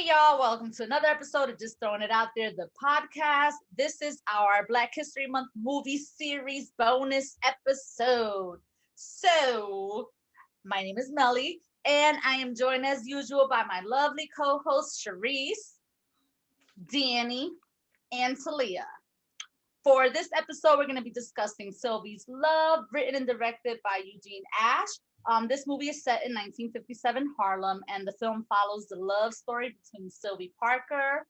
Hey y'all, welcome to another episode of Just Throwing It Out There, the podcast. This is our Black History Month movie series bonus episode. So, my name is Melly, and I am joined as usual by my lovely co-host Sharice, Danny, and Talia. For this episode, we're going to be discussing Sylvie's Love, written and directed by Eugene Ashe. This movie is set in 1957 Harlem, and the film follows the love story between Sylvie Parker,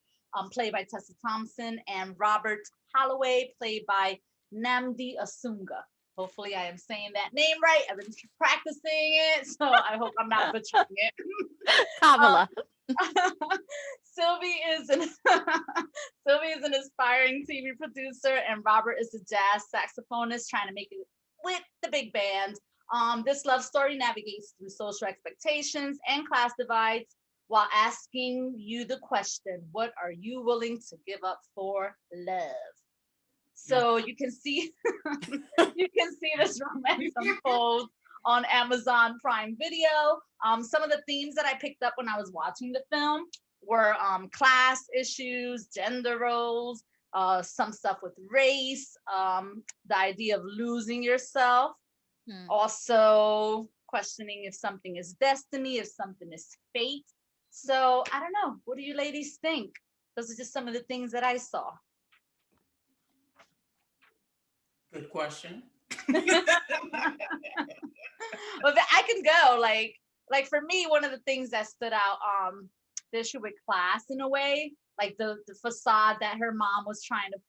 played by Tessa Thompson, and Robert Holloway, played by Nnamdi Asomugha. Hopefully, I am saying that name right. I've been practicing it, so I hope I'm not butchering it. Kamala. Sylvie is an Sylvie is an aspiring TV producer, and Robert is a jazz saxophonist trying to make it with the big band. This love story navigates through social expectations and class divides while asking you the question, what are you willing to give up for love? So you can see you can see this romance unfold on Amazon Prime Video. Some of the themes that I picked up when I was watching the film were class issues, gender roles, some stuff with race, the idea of losing yourself, also questioning if something is destiny, if something is fate. So I don't know. What do you ladies think? Those are just some of the things that I saw. Good question. Well, I can go. Like for me, one of the things that stood out, the issue with class in a way, like the facade that her mom was trying to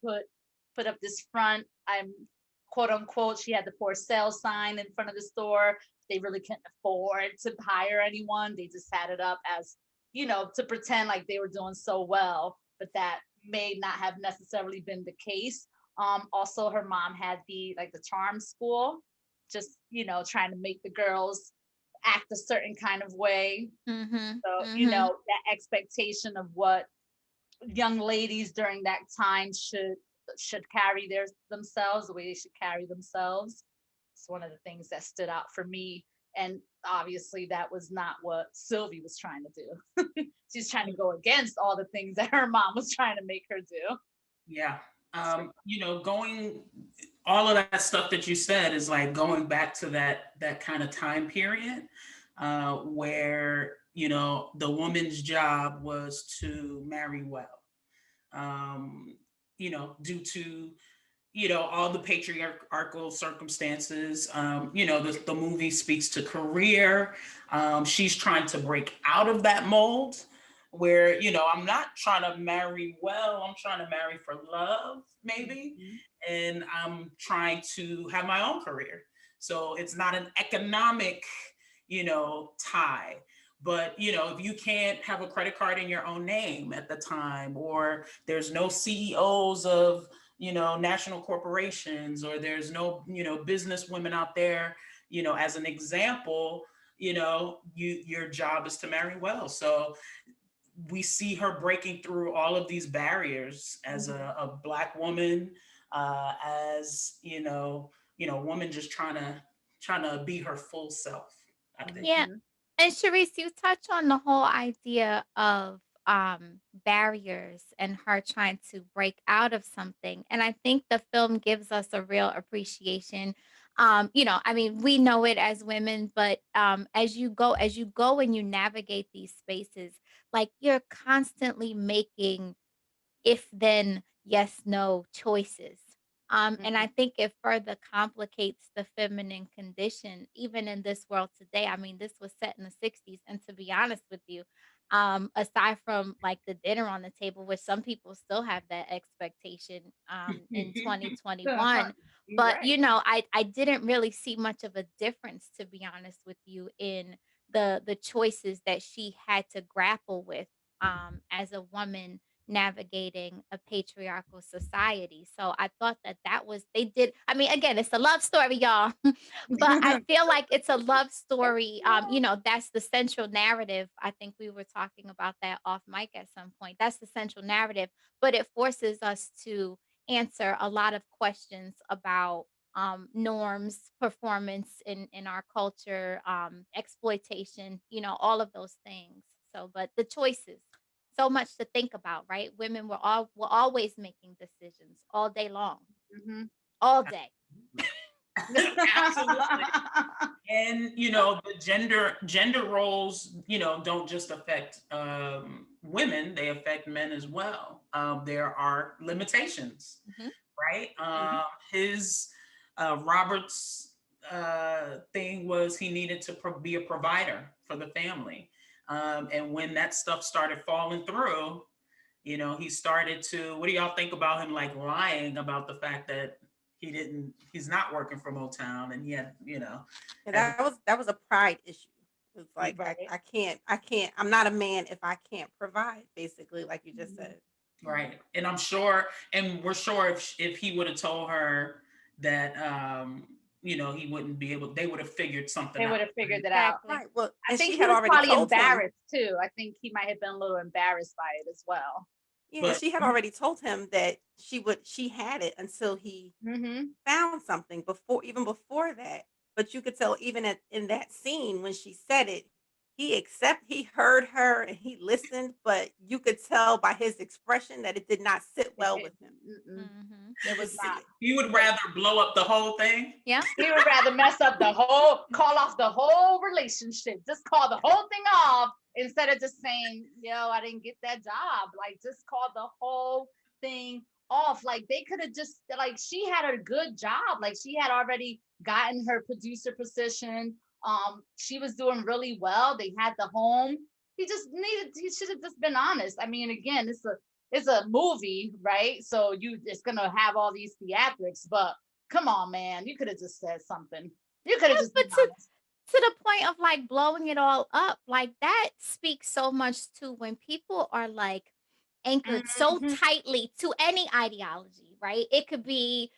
put up this front. I'm quote unquote, she had the for sale sign in front of the store. They really couldn't afford to hire anyone. They just had it up as, to pretend like they were doing so well, but that may not have necessarily been the case. Also her mom had the charm school, just, trying to make the girls act a certain kind of way. So, that expectation of what young ladies during that time should carry themselves, the way they should carry themselves. It's one of the things that stood out for me. And obviously that was not what Sylvie was trying to do. She's trying to go against all the things that her mom was trying to make her do. Yeah. Going all of that stuff that you said is like going back to that kind of time period where, the woman's job was to marry well. Due to all the patriarchal circumstances. The movie speaks to career. She's trying to break out of that mold where, I'm not trying to marry well, I'm trying to marry for love, maybe. Mm-hmm. And I'm trying to have my own career. So it's not an economic, tie. But, if you can't have a credit card in your own name at the time, or there's no CEOs of, national corporations, or there's no, business women out there, as an example, your job is to marry well. So we see her breaking through all of these barriers as a Black woman, as, woman just trying to be her full self, I think. Yeah. And Sharice, you touch on the whole idea of barriers and her trying to break out of something. And I think the film gives us a real appreciation. We know it as women, but as you go and you navigate these spaces, like you're constantly making if then yes no choices. And I think it further complicates the feminine condition, even in this world today. I mean, this was set in the 60s. And to be honest with you, aside from like the dinner on the table, which some people still have that expectation in 2021. But, right. I didn't really see much of a difference, to be honest with you, in the choices that she had to grapple with as a woman navigating a patriarchal society. So I thought that was they did. I mean, again, it's a love story, y'all, but I feel like it's a love story. That's the central narrative. I think we were talking about that off mic at some point. That's the central narrative, but it forces us to answer a lot of questions about norms, performance in our culture, exploitation, all of those things. So, but the choices. so much to think about, right? Women were always making decisions all day long, all day. Absolutely. And the gender roles don't just affect women, they affect men as well. There are limitations, right? His Robert's thing was he needed to be a provider for the family, and when that stuff started falling through, he started to, what do y'all think about him like lying about the fact that he's not working for Motown, and he had, And that was a pride issue. It's like Right. I can't, I'm not a man if I can't provide, basically, like you just said. right. And we're sure if he would have told her that he wouldn't be able, they would have figured something They out. would have figured it out. Right. Well, I and think she he had was already probably told him. embarrassed too. I think he might have been a little embarrassed by it as well. Yeah, But- she had already told him that she had it until he found something even before that. But you could tell even in that scene when she said it, he heard her and he listened, but you could tell by his expression that it did not sit well with him. It was not. You would rather blow up the whole thing? Yeah. He would rather mess up call off the whole relationship. Just call the whole thing off instead of just saying, yo, I didn't get that job. Like, just call the whole thing off. Like, they could have just, like, she had a good job. Like, she had already gotten her producer position. She was doing really well. They had the home. He should have just been honest. I mean, again, it's a movie, right? So it's gonna have all these theatrics, but come on, man, you could have just said something. You could have just been honest. To the point of like blowing it all up, like that speaks so much to when people are like anchored so tightly to any ideology, right? It could be,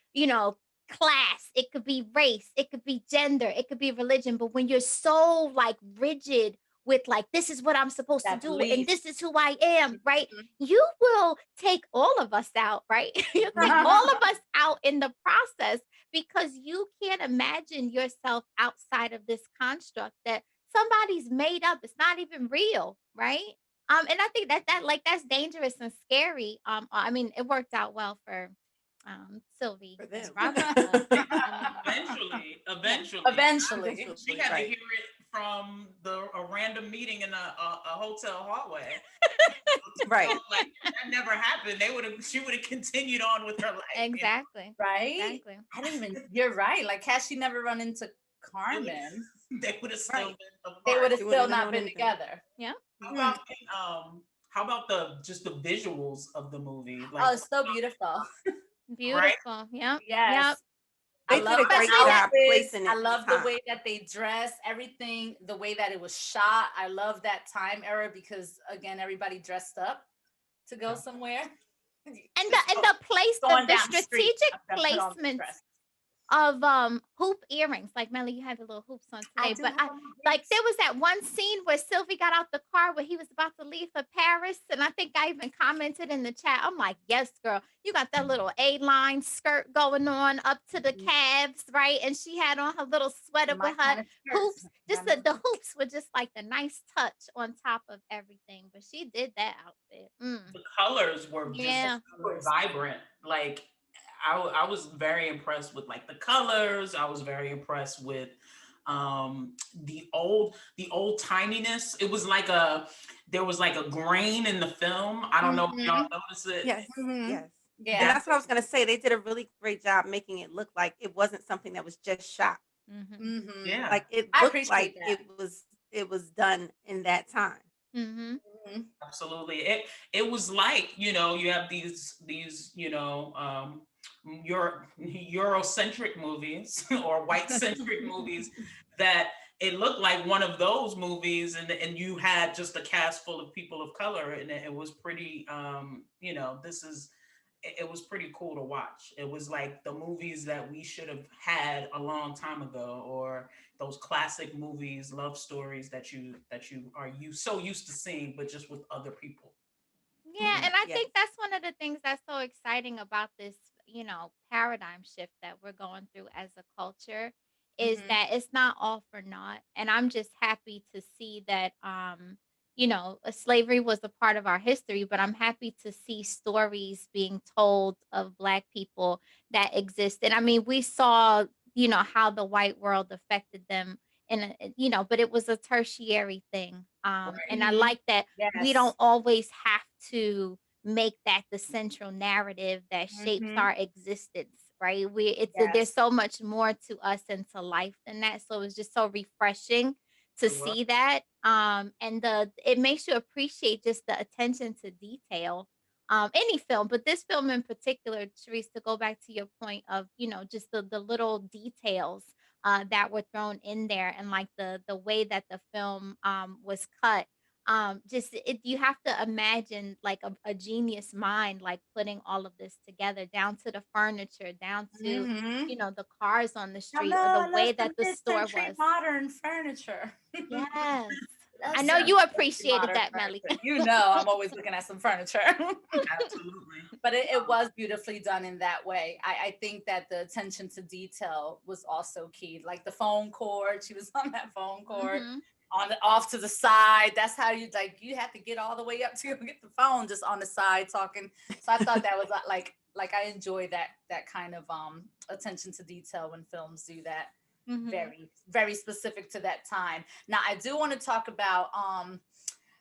class, it could be race, it could be gender, it could be religion, but when you're so like rigid with like, this is what I'm supposed to do and this is who I am, right? You will take all of us out, right? You take all of us out in the process because you can't imagine yourself outside of this construct that somebody's made up. It's not even real, right? And I think that's dangerous and scary. I mean, it worked out well for Sylvie For them. and Robert. Eventually. She had right. to hear it from a random meeting in a hotel hallway. Right. So, like, that never happened. She would have continued on with her life. Exactly. Right? Exactly. I didn't even. You're right. Like, had she never run into Carmen, They would have still been apart. they would have She still wouldn't have not known been anything. together. Yeah. How about just the visuals of the movie? Like, Oh, it's so beautiful. Beautiful. Yep. Yes. They I did love a great the job outfits. placing it. I love the time. way that they dress, everything, the way that it was shot. I love that time era because again, everybody dressed up to go somewhere. And the strategic placement of hoop earrings. Like, Melly, you have the little hoops on today. But there was that one scene where Sylvie got out the car where he was about to leave for Paris. And I think I even commented in the chat. I'm like, yes, girl, you got that little A-line skirt going on up to the calves, right? And she had on her little sweater with her hoops. Just the hoops were just like the nice touch on top of everything. But she did that outfit. The colors were just super vibrant. Like, I was very impressed with like the colors. I was very impressed with the old timiness. It was like there was like a grain in the film. I don't know if y'all noticed it. Yes. Yeah. And that's what I was gonna say. They did a really great job making it look like it wasn't something that was just shot. Yeah. Like it looked like it was done in that time. Absolutely. It was like, you have these Eurocentric movies or white-centric movies that it looked like one of those movies, and you had just a cast full of people of color, and it was pretty, it was pretty cool to watch. It was like the movies that we should have had a long time ago, or those classic movies, love stories that you are so used to seeing, but just with other people. Yeah, and I think that's one of the things that's so exciting about this, paradigm shift that we're going through as a culture is that it's not all for naught. And I'm just happy to see that slavery was a part of our history, but I'm happy to see stories being told of Black people that existed. I mean, we saw, how the white world affected them but it was a tertiary thing. And I Mhm. like that we Yes. don't always have to make that the central narrative that shapes Mhm. our existence, right? There's Yes. so much more to us and to life than that. So it's just so refreshing to Sure. see that. And it makes you appreciate just the attention to detail. Any film, but this film in particular, Therese, to go back to your point of, just the little details that were thrown in there, and like the way that the film was cut. Just you have to imagine like a genius mind like putting all of this together, down to the furniture, down to Mhm. the cars on the street, or the Hello, way that's that the the store mid-century was. modern furniture. Yes. I That's know some you mid-century appreciated modern that, Melly. furniture. You know, I'm always looking at some furniture. Absolutely. But it was beautifully done in that way. I think that the attention to detail was also key. Like the phone cord, she was on that phone cord Mhm. off to the side. That's how you have to get all the way up to go get the phone just on the side talking. So I thought that was like I enjoy that kind of attention to detail when films do that. Mhm. Very, very specific to that time. Now I do want to talk about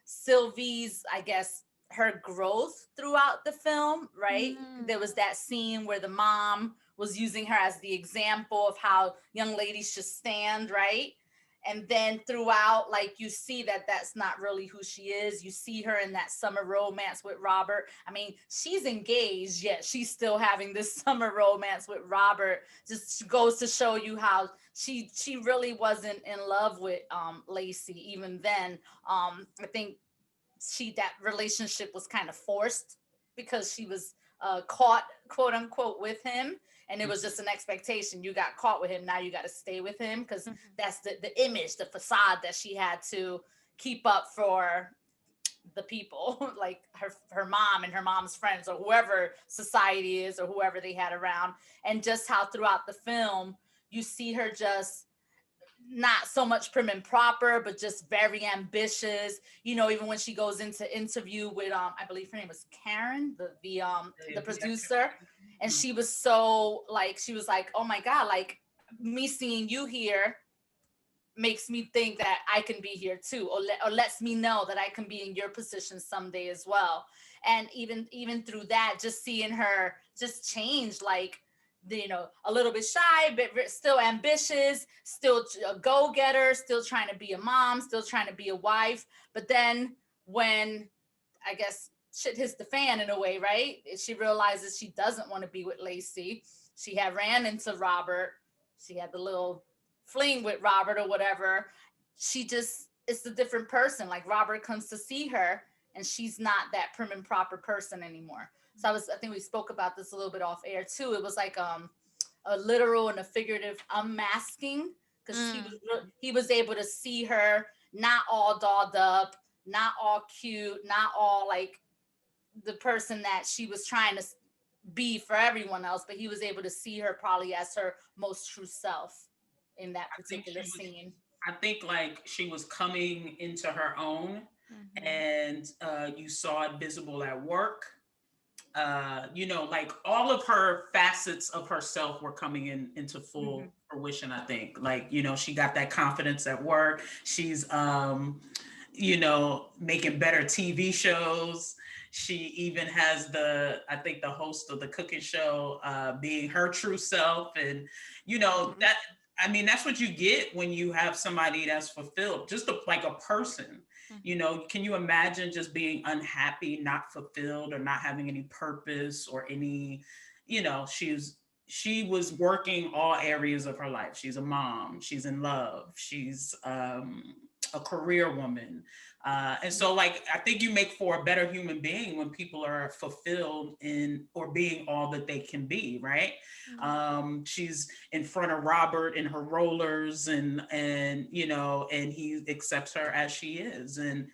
Sylvie's, I guess, her growth throughout the film, right? Mm. There was that scene where the mom was using her as the example of how young ladies should stand, right? And then throughout, like, you see that that's not really who she is. You see her in that summer romance with Robert. I mean, she's engaged, yet she's still having this summer romance with Robert. Just goes to show you how she really wasn't in love with Lacey even then. I think that relationship was kind of forced because she was caught, quote unquote, with him, and it was just an expectation. You got caught with him, now you got to stay with him, because Mhm. that's the image, the facade that she had to keep up for the people like her mom and her mom's friends, or whoever society is, or whoever they had around. And just how throughout the film you see her just not so much prim and proper, but just very ambitious. Even when she goes into interview with I believe her name was Karen, the producer, and she was so like, she was like, oh my God, like, me seeing you here makes me think that I can be here too, or lets me know that I can be in your position someday as well. And even through that, just seeing her just change, like, a little bit shy, but still ambitious, still a go-getter, still trying to be a mom, still trying to be a wife. But then when, I guess, shit hits the fan in a way, right? She realizes she doesn't want to be with Lacey. She had ran into Robert. She had the little fling with Robert or whatever. She just is a different person. Like, Robert comes to see her, and she's not that prim and proper person anymore. So I think we spoke about this a little bit off air too. It was like a literal and a figurative unmasking, because Mm. he was able to see her not all dolled up, not all cute, not all like the person that she was trying to be for everyone else, but he was able to see her probably as her most true self in that I think particular scene. I think like she was coming into her own, Mhm. and you saw it visible at work. Like all of her facets of herself were coming into Mm-hmm. full fruition. I think, like, she got that confidence at work. She's, making better TV shows. She even has I think the host of the cooking show, being her true self. And, Mhm. that, I mean, that's what you get when you have somebody that's fulfilled, just like a person. Mhm. Can you imagine just being unhappy, not fulfilled, or not having any purpose or any, she was working all areas of her life. She's a mom, she's in love, she's a career woman. And so, like, I think you make for a better human being when people are fulfilled in or being all that they can be, right? Mhm. She's in front of Robert in her rollers, and and he accepts her as she is, and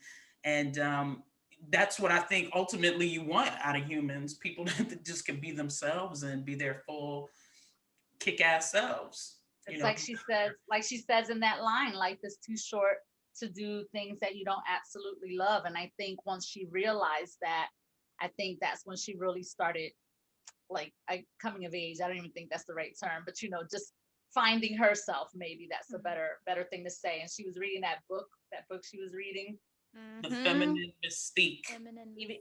that's what I think ultimately you want out of humans, people that just can be themselves and be their full kick-ass selves. It's like she says in that line, life is too short to do things that you don't absolutely love. And I think once she realized that, I think that's when she really started like coming of age. I don't even think that's the right term, but just finding herself. Maybe that's a better thing to say. And she was reading that book she was reading. The feminine mystique.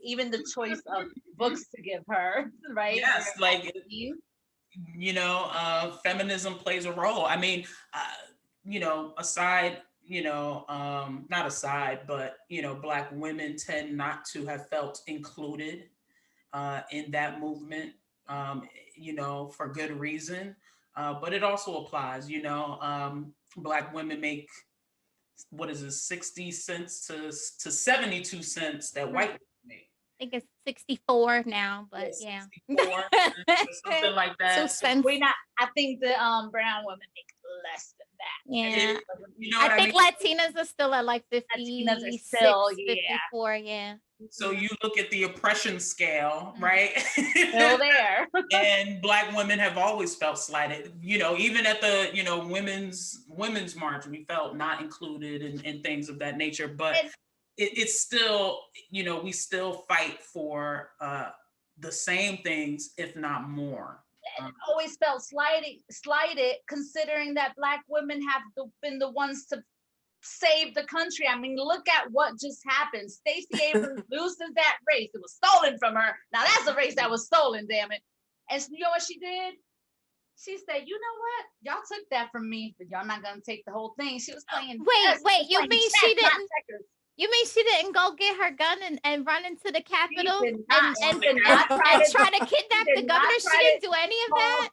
Even the choice of books to give her, right? Yes, like feminism plays a role. I mean, aside, not aside, but Black women tend not to have felt included in that movement, for good reason. But it also applies, Black women make, what is it, 60 cents to 72 cents that white women make. I think it's 64 now, but yeah. 64 something like that. So I think the brown women make less than that. Yeah. I think Latinas are still at like 56, 54, yeah. So you look at the oppression scale, right? Still there. And Black women have always felt slighted. Even at the women's march, we felt not included in things of that nature. But it's still, we still fight for the same things, if not more. Always felt slighted, considering that Black women have been the ones to save the country. I mean, look at what just happened. Stacey Abrams loses that race. It was stolen from her. Now that's a race that was stolen, damn it. And you know what she did? She said, you know what? Y'all took that from me, but y'all not gonna take the whole thing. She was playing. Wait, you mean she didn't? You mean she didn't go get her gun and run into the Capitol and try to kidnap the governor? She didn't do any of that?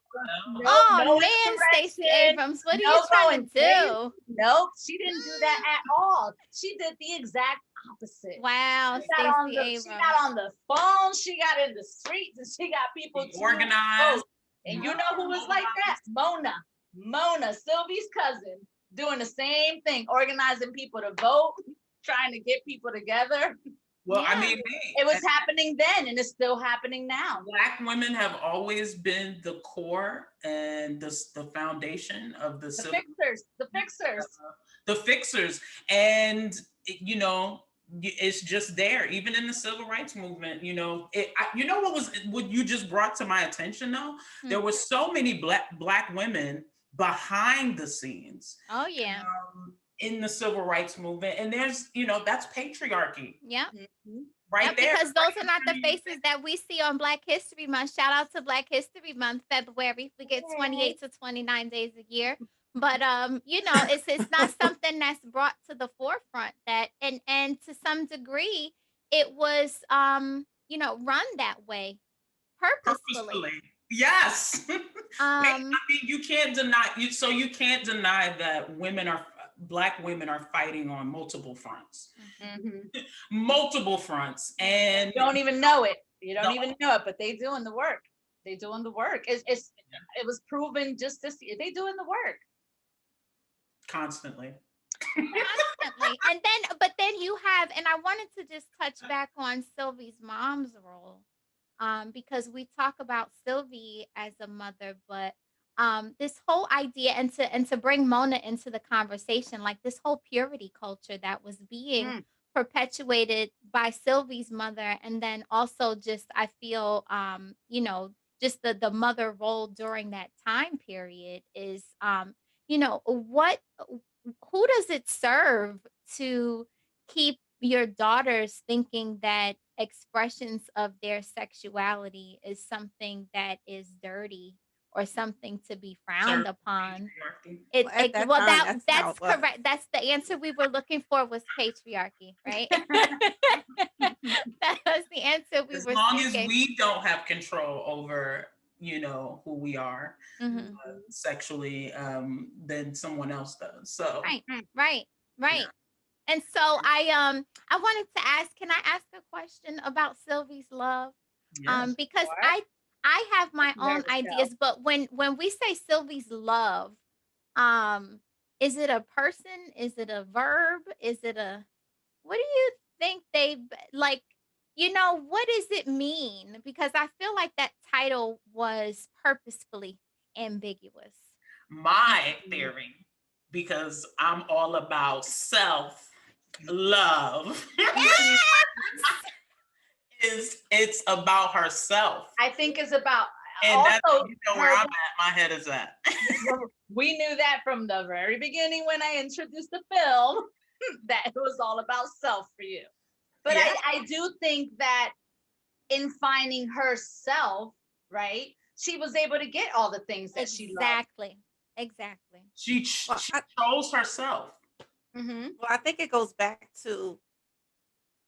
No, man, Stacey Abrams, what are you trying to do? Nope, she didn't do that at all. She did the exact opposite. Wow, Stacey Abrams. She got on the phone, she got in the streets, and she got people organized. And you know who was like that? Mona, Sylvie's cousin, doing the same thing, organizing people to vote, trying to get people together. Well, I mean, it was happening then, and it's still happening now. Black women have always been the core and the foundation of the fixers, and it's just there, even in the civil rights movement. What you just brought to my attention though? Mm-hmm. There were so many black women behind the scenes. Oh yeah. In the civil rights movement, and there's that's patriarchy. Yeah. Mm-hmm. Right there. Because those are not the faces that we see on Black History Month. Shout out to Black History Month, February. We get 28 to 29 days a year. But it's not something that's brought to the forefront, that and to some degree it was run that way purposefully. Yes. I mean, you can't deny that Black women are fighting on multiple fronts. Mm-hmm. Multiple fronts. And you don't even know it. But they doing the work. It was proven just this year. They doing the work. Constantly. And then you have, and I wanted to just touch back on Sylvie's mom's role, because we talk about Sylvie as a mother, but this whole idea, and to bring Mona into the conversation, like this whole purity culture that was being perpetuated by Sylvie's mother, and then also just I feel just the mother role during that time period is who does it serve to keep your daughters thinking that expressions of their sexuality is something that is dirty or something to be frowned upon? That's correct. That's the answer we were looking for, was patriarchy, right? That was the answer we were seeking. As long as we don't have control over who we are sexually, then someone else does. So right. Yeah. And so I wanted to ask, can I ask a question about Sylvie's love? Yes. Because I have my own ideas, but when we say Sylvie's love, is it a person? Is it a verb? Is it what do you think they like? What does it mean? Because I feel like that title was purposefully ambiguous. My theory, because I'm all about self love it's about herself. I think it's about and also that's where I'm at. My head is at. We knew that from the very beginning when I introduced the film that it was all about self for you. But yeah. I do think that in finding herself, right, she was able to get all the things that she loved. Exactly. She chose herself. Well, I think it goes back to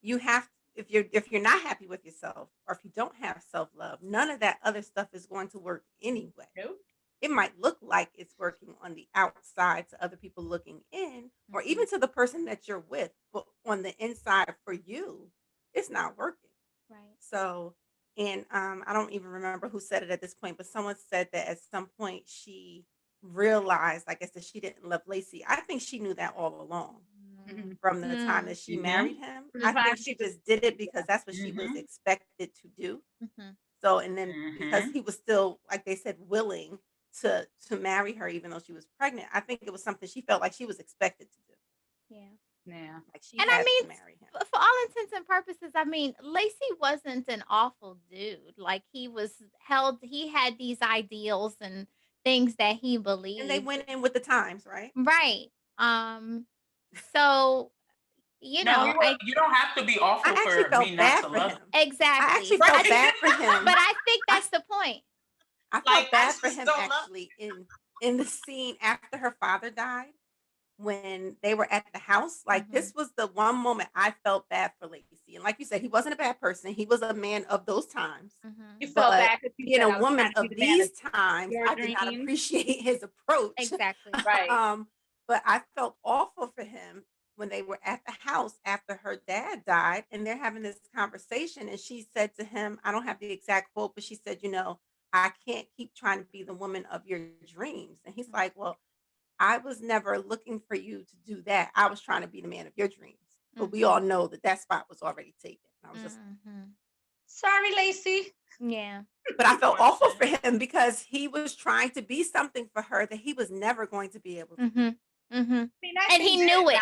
you have, if you're not happy with yourself, or if you don't have self-love, none of that other stuff is going to work anyway. Nope. It might look like it's working on the outside to other people looking in, or even to the person that you're with, but on the inside for you, it's not working. Right. So, and I don't even remember who said it at this point, but someone said that at some point she realized, I guess, that she didn't love Lacey. I think she knew that all along. From the time that she married him. I think she just did it because that's what she was expected to do. So, and then because he was still, like they said, willing to marry her even though she was pregnant, I think it was something she felt like she was expected to do. Yeah. Like she and had I mean, to marry him. For all intents and purposes, I mean, Lacey wasn't an awful dude. Like he had these ideals and things that he believed. And they went in with the times, right? Right. So you know, you don't have to be awful for me not to love him. Exactly. I actually felt bad for him. But I think that's the point. I felt bad for him actually in the scene after her father died, when they were at the house. Like this was the one moment I felt bad for Lacey. And like you said, he wasn't a bad person. He was a man of those times. You felt bad because being a woman of these times, I did not appreciate his approach. Exactly. Right. But I felt awful for him when they were at the house after her dad died, and they're having this conversation, and she said to him, I don't have the exact quote, but she said, you know, I can't keep trying to be the woman of your dreams. And he's like, well, I was never looking for you to do that. I was trying to be the man of your dreams. But we all know that spot was already taken. I was just sorry, Lacey. Yeah. But I felt awful for him because he was trying to be something for her that he was never going to be able to. I mean, and he knew it.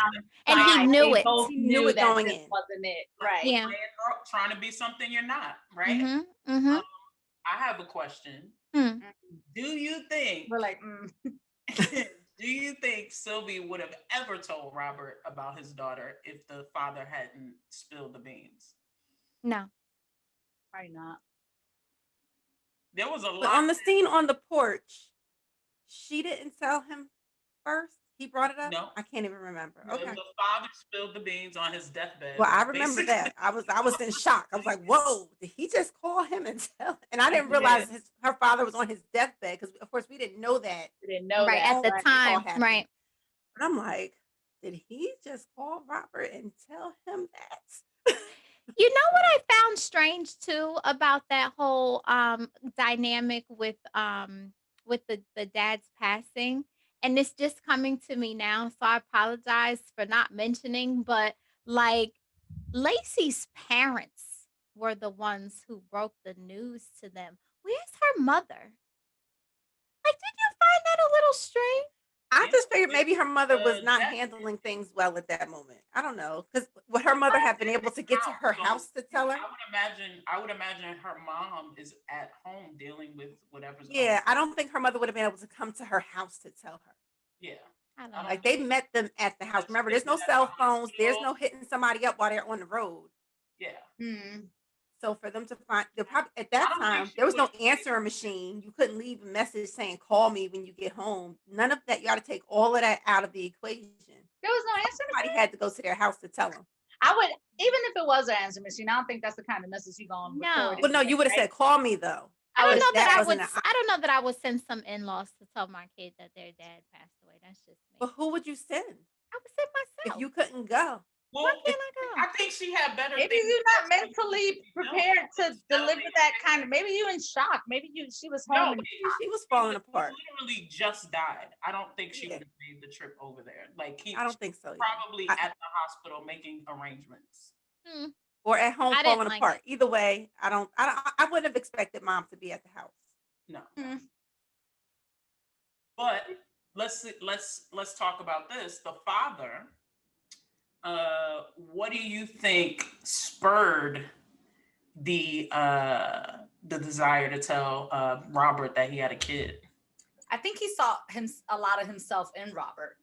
And he knew it. He knew it going in. Wasn't it? Right. Yeah. Trying to be something you're not, right? I have a question. Do you think we're like do you think Sylvie would have ever told Robert about his daughter if the father hadn't spilled the beans? No. Probably not. There was a lot. But on the scene on the porch, she didn't tell him first. He brought it up? No. I can't even remember. Okay. The father spilled the beans on his deathbed. Well, I remember that. I was in shock. I was like, whoa, did he just call him and tell him? And I didn't realize her father was on his deathbed because, of course, we didn't know that. We didn't know right, that. At the time, right. But I'm like, did he just call Robert and tell him that? You know what I found strange, too, about that whole dynamic with the dad's passing? And it's just coming to me now, so I apologize for not mentioning, but like Lacey's parents were the ones who broke the news to them. Where's her mother? Like, did you find that a little strange? I just figured maybe her mother was not handling things well at that moment. I don't know, because would her mother have been able to get to her house to tell her? I would imagine her mom is at home dealing with whatever's. Yeah, I don't think her mother would have been able to come to her house to tell her. Yeah, I don't know. Like they met them at the house. Remember, there's no cell phones. There's no hitting somebody up while they're on the road. Yeah. So for them to find, probably at that time there was no answering machine. You couldn't leave a message saying "call me when you get home." None of that. You got to take all of that out of the equation. There was no answer. Somebody had to go to their house to tell them. I would, even if it was an answer machine, I don't think that's the kind of message you gonna record. Well, no, you would have said, "Call me," though. I don't know that I would send some in-laws to tell my kid that their dad passed away. That's just me. But who would you send? I would send myself. If you couldn't go. Well, why can't I go? I think she had better. Maybe you're not mentally prepared to deliver that kind of. Maybe you in shock. Maybe she was home. No, she was falling apart. He literally just died. I don't think she would have made the trip over there. Like I don't think so. Probably at the hospital making arrangements. Or at home falling apart. Either way, I wouldn't have expected mom to be at the house. No. But let's talk about this. The father, what do you think spurred the desire to tell Robert that he had a kid? I think he saw a lot of himself in Robert.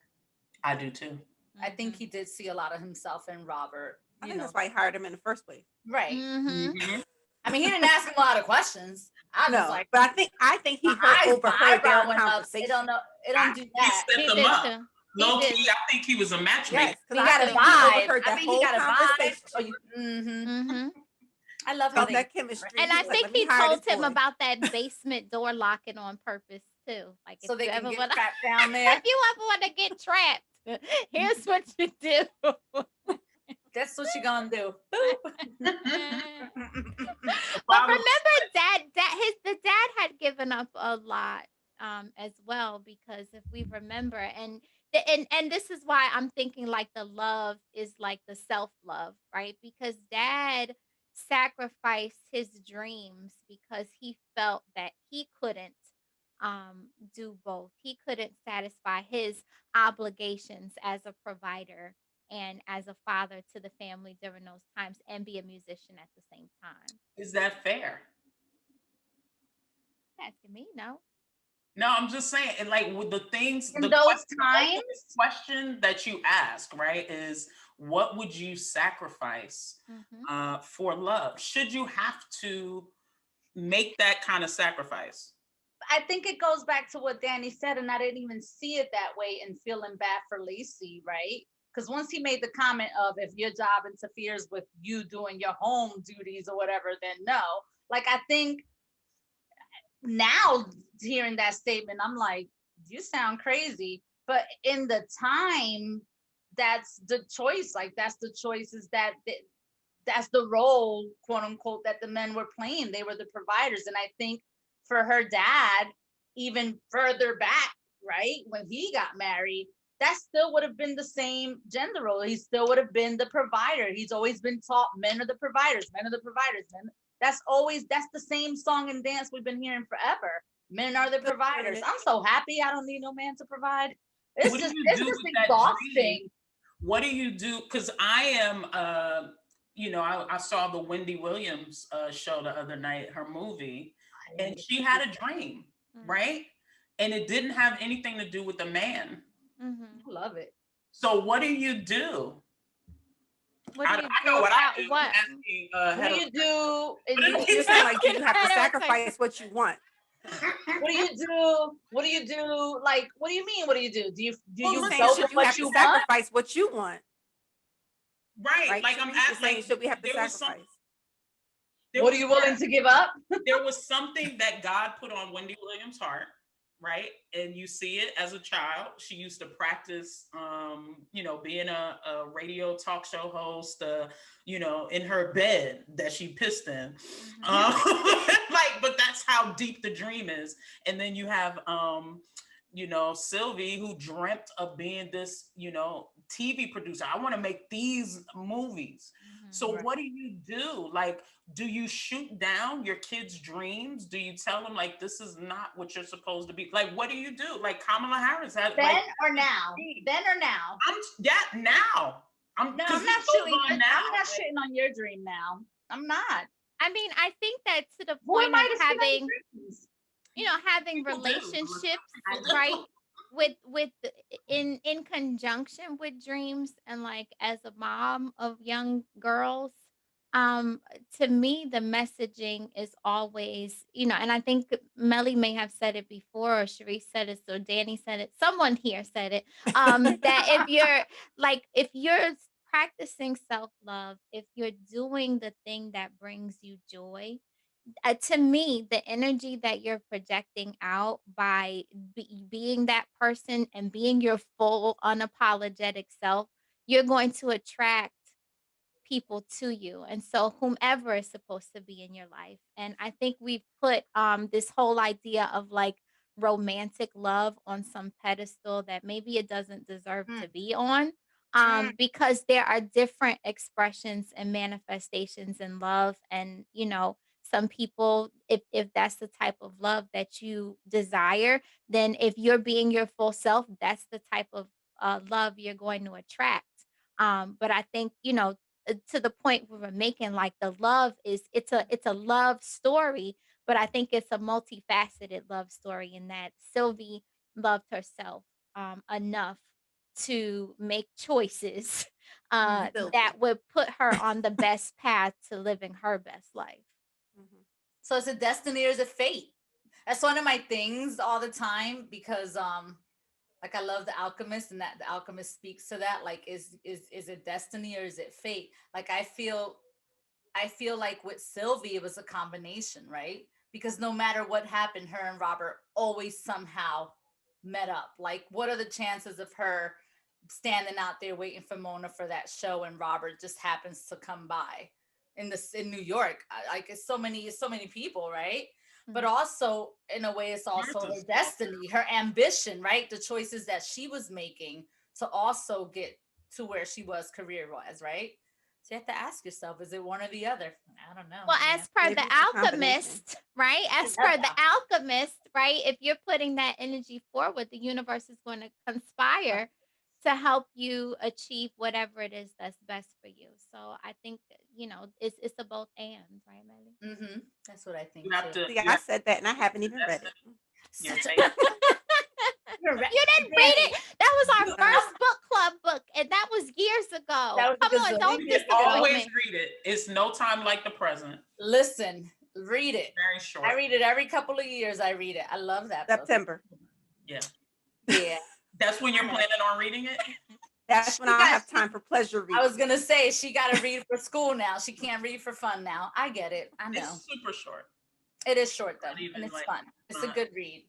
I do too. I think he did see a lot of himself in Robert. I think that's why he hired him in the first place. Right. Mm-hmm. I mean, he didn't ask him a lot of questions. I was like, but I think he overheard their conversation. It don't do that. He set them up. Low key, I think he was a matchmaker. Yes, he got a vibe. I think he got a vibe. Mm-hmm. I love how that chemistry. And I think he told him about that basement door locking on purpose too. Like, so they can get trapped down there. If you ever want to get trapped, here's what you do. That's what you're gonna do. But remember, the dad had given up a lot as well, because if we remember, and this is why I'm thinking like the love is like the self-love, right? Because dad sacrificed his dreams because he felt that he couldn't do both. He couldn't satisfy his obligations as a provider and as a father to the family during those times and be a musician at the same time. Is that fair? Asking me, no. No, I'm just saying, and like with the things, in those times, the question that you ask, right, is what would you sacrifice for love? Should you have to make that kind of sacrifice? I think it goes back to what Danny said, and I didn't even see it that way and feeling bad for Lacey, right? Because once he made the comment of if your job interferes with you doing your home duties or whatever, then no. Like, I think now hearing that statement, I'm like, you sound crazy. But in the time, that's the choice. Like, that's the choices that's the role, quote unquote, that the men were playing. They were the providers. And I think for her dad, even further back, right, when he got married, that still would have been the same gender role. He still would have been the provider. He's always been taught men are the providers, men are the providers. That's the same song and dance we've been hearing forever. Men are the providers. I'm so happy I don't need no man to provide. It's just exhausting. What do you do? Because I am, I saw the Wendy Williams show the other night, her movie, and she had a dream, right? And it didn't have anything to do with the man. I love it. So what do you do? I know what I do. What do you do? You feel like you have to sacrifice what you want. What do you do? What do you do? Like, what do you mean? What do you do? Do you go with what you sacrifice what you want? Right. Like, I'm asking, should we have to sacrifice? What are you willing to give up? There was something that God put on Wendy Williams' heart, right? And you see it as a child. She used to practice, being a radio talk show host, in her bed that she pissed in. But that's how deep the dream is. And then you have, Sylvie, who dreamt of being this, TV producer. I want to make these movies. So what do you do? Like, do you shoot down your kids' dreams? Do you tell them, like, this is not what you're supposed to be? Like, what do you do? Like Kamala Harris had then or now? Now. I'm not shitting on your dream now. I'm not. I mean, I think that to the point of having relationships, right? With in conjunction with dreams, and like as a mom of young girls, to me the messaging is always, and I think Melly may have said it before, or Sharice said it, or Danny said it, someone here said it, that if you're practicing self-love, if you're doing the thing that brings you joy, to me, the energy that you're projecting out by being that person and being your full unapologetic self, you're going to attract people to you. And so whomever is supposed to be in your life. And I think we've put this whole idea of like romantic love on some pedestal that maybe it doesn't deserve to be on. Because there are different expressions and manifestations in love. And, some people, if that's the type of love that you desire, then if you're being your full self, that's the type of love you're going to attract. But I think, to the point we were making, like the love it's a love story, but I think it's a multifaceted love story in that Sylvie loved herself enough to make choices that Sylvie. would put her on the best path to living her best life. So is it destiny or is it fate? That's one of my things all the time because like I love The Alchemist, and that The Alchemist speaks to that. Like, is it destiny or is it fate? Like I feel like with Sylvie, it was a combination, right? Because no matter what happened, her and Robert always somehow met up. Like, what are the chances of her standing out there waiting for Mona for that show, and Robert just happens to come by in New York? Like, it's so many people, right? But also, in a way, it's also her destiny, her ambition, right? The choices that she was making to also get to where she was career-wise, right? So you have to ask yourself, is it one or the other? I don't know. Well, as per Maybe The it's a combination. Alchemist, right? As per The Alchemist, right? If you're putting that energy forward, the universe is going to conspire to help you achieve whatever it is that's best for you. So I think, it's a both and, right, Melly? That's what I think You have too. to. See, I said that and I haven't even read it. Your You didn't read it? That was our first book club book, and that was years ago. That was a Come good on, book. don't You disagree can with always me. read it. It's no time like the present. Listen, read it. Very short. I read it every couple of years. I read it. I love that book. September. Yeah. Yeah. That's when you're planning on reading it? That's when I have time for pleasure reading. I was gonna say she got to read for school now. She can't read for fun now. I get it. I know. It's super short. It is short though, Not even, and it's like, fun. It's a good read.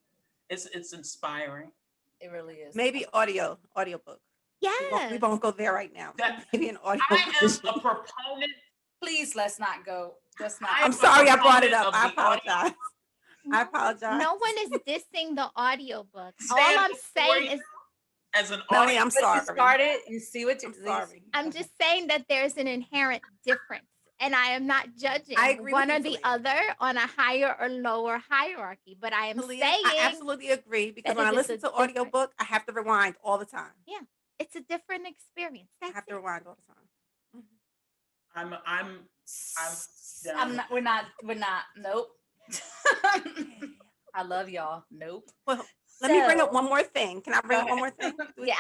It's inspiring. It really is. Maybe audiobook. Yeah. We won't go there right now. Maybe an audio. I am a proponent. Please, let's not go. Let's not. I'm sorry I brought it up. Of I the audio. apologize. I apologize. No one is dissing the audiobook. All Stand I'm before saying you is as an Melly, audience. I'm sorry. You started. You see what I'm sorry. I'm just saying that there's an inherent difference. And I am not judging I agree one with or you, the Talia. other on a higher or lower hierarchy. But I am Talia, saying I absolutely agree because that when I it is listen a to different- audiobook, I have to rewind all the time. Yeah, it's a different experience. I That's have to it. rewind all the time. I'm We're not. Nope. I love y'all. Nope. Well, let me bring up So- one more thing. Can I bring up one more thing? Yeah.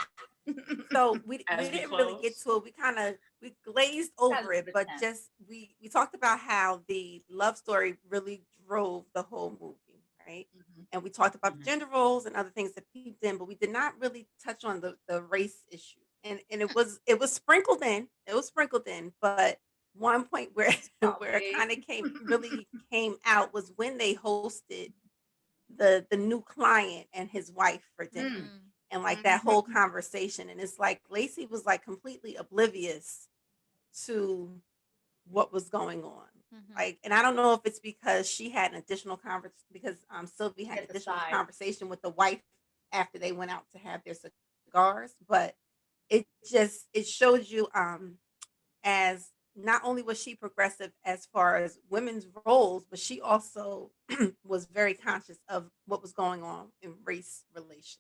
So we As we didn't really get close. to it. We glazed over it, but pretend. just we talked about how the love story really drove the whole movie, right? And we talked about the gender roles and other things that peeped in, but we did not really touch on the race issue. And it was sprinkled in. It was sprinkled in, but one point where it kind of came out was when they hosted the new client and his wife for dinner. And like that whole conversation. And it's like Lacey was like completely oblivious to what was going on. Like, and I don't know if it's because she had an additional conversation because Sylvie had an additional conversation with the wife after they went out to have their cigars, but it showed you as not only was she progressive as far as women's roles, but she also was very conscious of what was going on in race relations.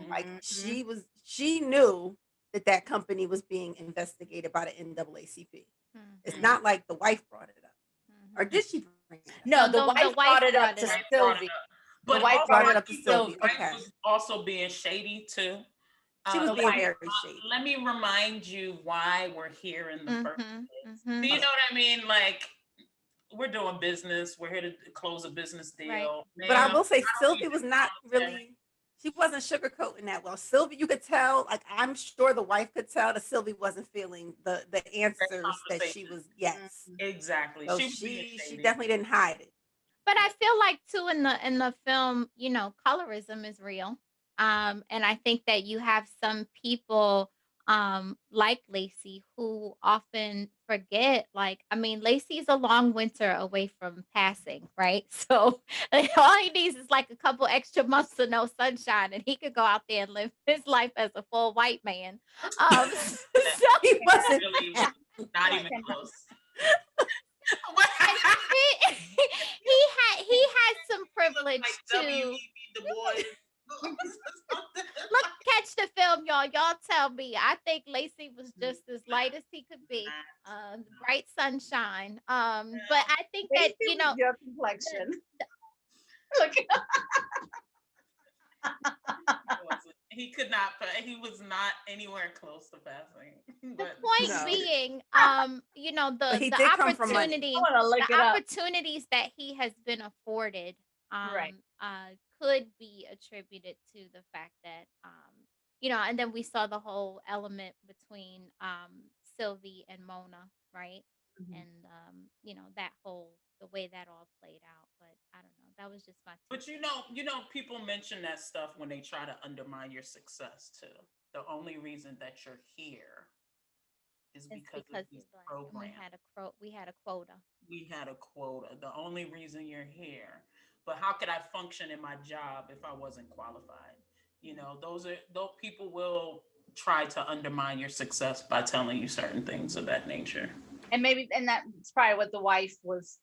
Like she knew that company was being investigated by the NAACP. It's not like the wife brought it up. Or did she bring it up? No, the wife brought it up to Sylvie. But the wife brought it up to Sylvie. The wife Okay. was also being shady too. She was being very shady. Let me remind you why we're here in the first place. Do you know what I mean? Like, we're doing business. We're here to close a business deal. Right. But I will say Sylvie was not really, she wasn't sugarcoating that well. Sylvie, you could tell, like I'm sure the wife could tell that Sylvie wasn't feeling the answers that she was, yes. Exactly. So she definitely didn't hide it. But I feel like too in the film, colorism is real. And I think that you have some people like Lacey who often forget, Lacey's a long winter away from passing, right? So all he needs is like a couple extra months of no sunshine and he could go out there and live his life as a full white man. So he wasn't really not even close. he had some privilege too. Look, catch the film, y'all. y'all tell me. I think Lacey was just as light as he could be. Bright sunshine. But I think that, Lacey was your complexion. Look. He could not, he was not anywhere close to passing. The point being, the opportunities that he has been afforded, could be attributed to the fact that, and then we saw the whole element between Sylvie and Mona, right? Mm-hmm. And the way that all played out. But I don't know. That was just my. But people mention that stuff when they try to undermine your success too. The only reason that you're here is because of these programs. We had a quota. We had a quota. The only reason you're here. But how could I function in my job if I wasn't qualified? Those people will try to undermine your success by telling you certain things of that nature. And that's probably what the wife was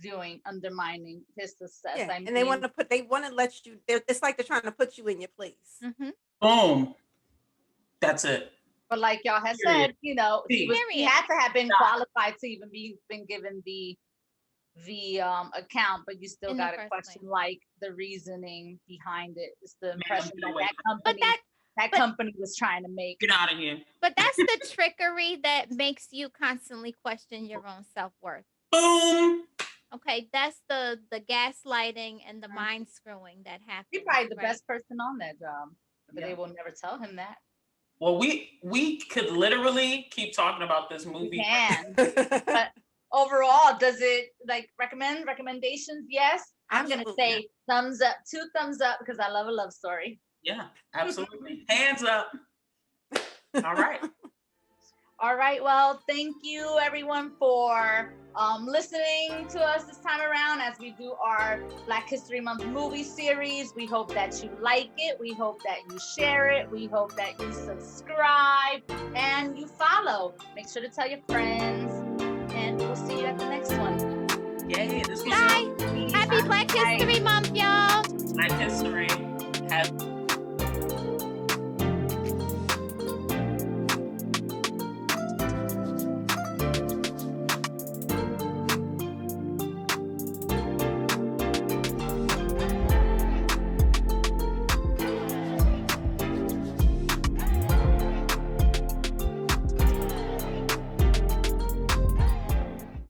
doing, undermining his success. Yeah, and they want to let you. It's like they're trying to put you in your place. Mm-hmm. Boom. That's it. But like y'all had said, he had to have been qualified to even been given the account, but you still got to question like the reasoning behind it. It's the impression that company was trying to make. Get out of here. But that's the trickery that makes you constantly question your own self-worth. Boom. Okay, that's the gaslighting and the mind screwing that happens. He's probably the best person on that job, but they will never tell him that. Well, we could literally keep talking about this movie. We can. But overall, does it recommendations? Yes. I'm going to say thumbs up, 2 thumbs up, because I love a love story. Yeah, absolutely. Hands up. All right. All right. Well, thank you everyone for listening to us this time around as we do our Black History Month movie series. We hope that you like it. We hope that you share it. We hope that you subscribe and you follow. Make sure to tell your friends, and we'll see you at the next one. Yay. Bye. Happy Black History Month, y'all. Black History.